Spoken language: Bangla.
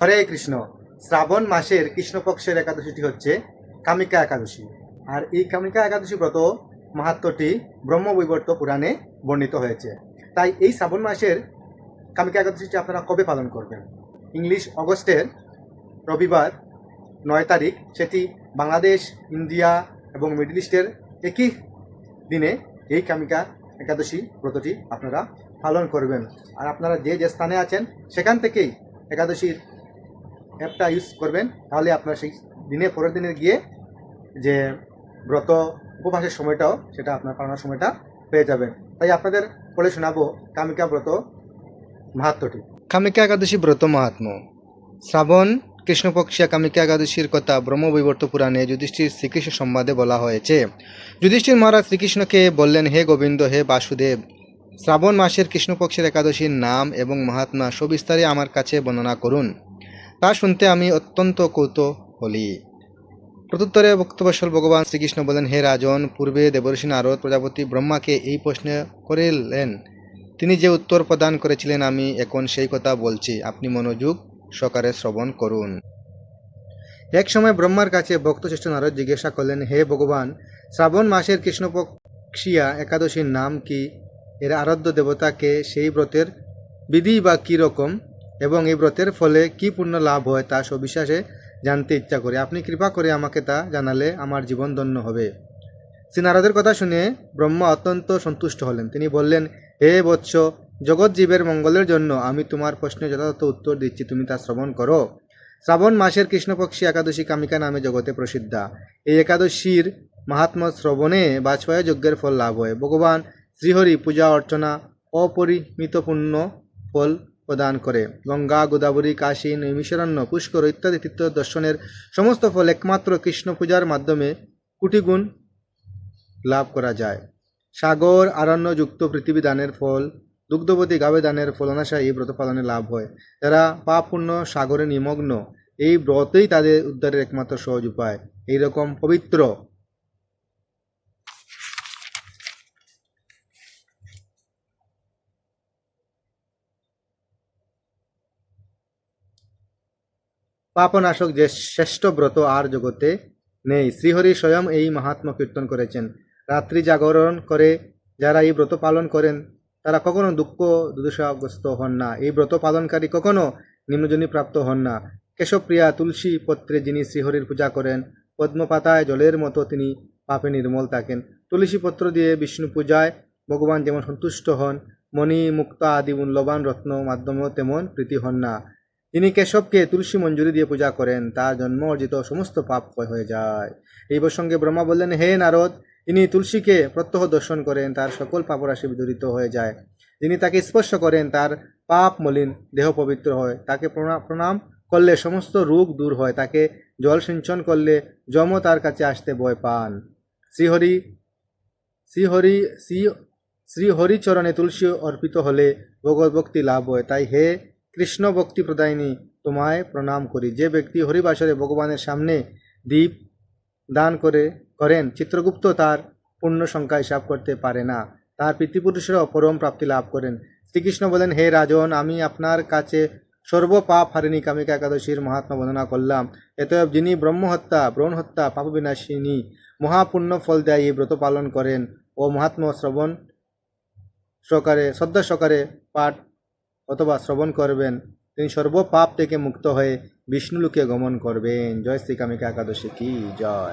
হরে কৃষ্ণ। শ্রাবণ মাসের কৃষ্ণপক্ষের একাদশীটি হচ্ছে কামিকা একাদশী। আর এই কামিকা একাদশী ব্রত মাহাত্ম্যটি ব্রহ্মবৈবর্ত পুরাণে বর্ণিত হয়েছে। তাই এই শ্রাবণ মাসের কামিকা একাদশীটি আপনারা কবে পালন করবেন? ইংলিশ অগস্টের রবিবার 9 তারিখ, সেটি বাংলাদেশ, ইন্ডিয়া এবং মিডল ইস্টের একই দিনে এই কামিকা একাদশী ব্রতটি আপনারা পালন করবেন। আর আপনারা যে যে স্থানে আছেন সেখান থেকেই একাদশীর অ্যাপটা ইউজ করবেন, তাহলে আপনার সেই দিনে পরের দিনে গিয়ে যে ব্রত উপবাসের সময়টাও সেটা আপনার পালনের সময়টা পেয়ে যাবেন। তাই আপনাদের বলে শোনাবো কামিকা ব্রত মাহাত্ম্যটি। কামিকা একাদশী ব্রত মাহাত্ম্য। শ্রাবণ কৃষ্ণপক্ষিয়া কামিকা একাদশীর কথা ব্রহ্মবৈবর্ত পুরাণে যুধিষ্ঠির শ্রীকৃষ্ণ সংবাদে বলা হয়েছে। যুধিষ্ঠির মহারাজ শ্রীকৃষ্ণকে বললেন, হে গোবিন্দ, হে বাসুদেব, শ্রাবণ মাসের কৃষ্ণপক্ষের একাদশীর নাম এবং মাহাত্ম্য সবিস্তারে আমার কাছে বর্ণনা করুন। তা শুনতে আমি অত্যন্ত কৌতূহলী। প্রত্যুত্তরে বক্তব্যশল ভগবান শ্রীকৃষ্ণ বলেন, হে রাজন, পূর্বে দেবর্ষি নারদ প্রজাপতি ব্রহ্মাকে এই প্রশ্ন করিলেন। তিনি যে উত্তর প্রদান করেছিলেন আমি এখন সেই কথা বলছি, আপনি মনোযোগ সহকারে শ্রবণ করুন। এক সময় ব্রহ্মার কাছে ভক্তশ্রেষ্ঠ নারদ জিজ্ঞাসা করলেন, হে ভগবান, শ্রাবণ মাসের কৃষ্ণপক্ষিয়া একাদশীর নাম কি? এর আরাধ্য দেবতাকে? সেই ব্রতের বিধি বা কী রকম এবং এই ব্রতের ফলে কি পুণ্য লাভ হয় তা সবিশেষে জানতে ইচ্ছা করে। আপনি কৃপা করে আমাকে তা জানালে আমার জীবন ধন্য হবে। শ্রী নারদের কথা শুনে ব্রহ্মা অত্যন্ত সন্তুষ্ট হলেন। তিনি বললেন, হে বৎস, জগৎ জীবের মঙ্গলের জন্য আমি তোমার প্রশ্নে যথাযথ উত্তর দিচ্ছি, তুমি তা শ্রবণ করো। শ্রাবণ মাসের কৃষ্ণপক্ষী একাদশী কামিকা নামে জগতে প্রসিদ্ধা। এই একাদশীর মাহাত্ম্য শ্রবণে বাজপেয় যজ্ঞের ফল লাভ হয়। ভগবান শ্রীহরি পূজা অর্চনা অপরিমিত পুণ্য ফল প্রদান করে। গঙ্গা, গোদাবরী, কাশী, নৈমিষারণ্য, পুষ্কর ইত্যাদি তীর্থ দর্শনের সমস্ত ফল একমাত্র কৃষ্ণ পূজার মাধ্যমে কোটিগুণ লাভ করা যায়। সাগর আরণ্যযুক্ত পৃথিবী দানের ফল, দুগ্ধবতী গাবে দানের ফল অনাশায় এই ব্রত পালনে লাভ হয়। যারা পাপ পুণ্য সাগরে নিমগ্ন, এই ব্রতই তাদের উদ্ধারের একমাত্র সহজ উপায়। এইরকম পবিত্র পাপনাশক যে শ্রেষ্ঠ ব্রত আর জগতে নেই। শ্রীহরি স্বয়ং এই মাহাত্ম্য কীর্তন করেছেন। রাত্রি জাগরণ করে যারা এই ব্রত পালন করেন তারা কখনো দুঃখ দুর্দশাগ্রস্ত হন না। এই ব্রত পালনকারী কখনো নিম্নজনী প্রাপ্ত হন না। কেশবপ্রিয়া তুলসী পত্রে যিনি শ্রীহরির পূজা করেন, পদ্মপাতায় জলের মতো তিনি পাপে নির্মল থাকেন। তুলসী পত্র দিয়ে বিষ্ণু পূজায় ভগবান যেমন সন্তুষ্ট হন, মণি মুক্তা আদি মূল্যবান রত্ন মাধ্যমেও তেমন প্রীতি হন না। যিনি কেশবকে তুলসী মঞ্জুরি দিয়ে পূজা করেন তার জন্ম অর্জিত সমস্ত পাপ ক্ষয় হয়ে যায়। এই প্রসঙ্গে ব্রহ্মা বললেন, হে নারদ, যিনি তুলসীকে প্রত্যহ দর্শন করেন তার সকল পাপরাশি বিদূরিত হয়ে যায়। যিনি তাকে স্পর্শ করেন তার পাপ মলিন দেহ পবিত্র হয়। তাকে প্রণাম করলে সমস্ত রোগ দূর হয়। তাকে জল সিঞ্চন করলে যমও তার কাছে আসতে ভয় পান। শ্রীহরি শ্রীহরি শ্রী শ্রীহরিচরণে তুলসী অর্পিত হলে ভগবত ভক্তি লাভ হয়। তাই হে কৃষ্ণ ভক্তি প্রদায়িনী, তোমায় প্রণাম করি। যে ব্যক্তি হরিবাসরে ভগবানের সামনে দীপ দান করেন, চিত্রগুপ্ত তার পূর্ণ সংখ্যা হিসাব করতে পারে না। তার পিতৃপুরুষেরাও পরম প্রাপ্তি লাভ করেন। শ্রীকৃষ্ণ বলেন, হে রাজন, আমি আপনার কাছে সর্বপাপ হারিণী কামিকা একাদশীর মাহাত্ম্য বর্ণনা করলাম। এতএব যিনি ব্রহ্মহত্যা, ব্রণ হত্যা, পাপবিনাশিনী মহাপুণ্য ফল দেয় এই ব্রত পালন করেন ও মাহাত্ম্য শ্রবণ সহকারে শ্রদ্ধা সহকারে পাঠ অথবা শ্রবণ করবেন, তিনি সর্বপাপ থেকে মুক্ত হয়ে বিষ্ণুলোকে গমন করবেন। জয় শ্রী কামিকা একাদশী কি জয়।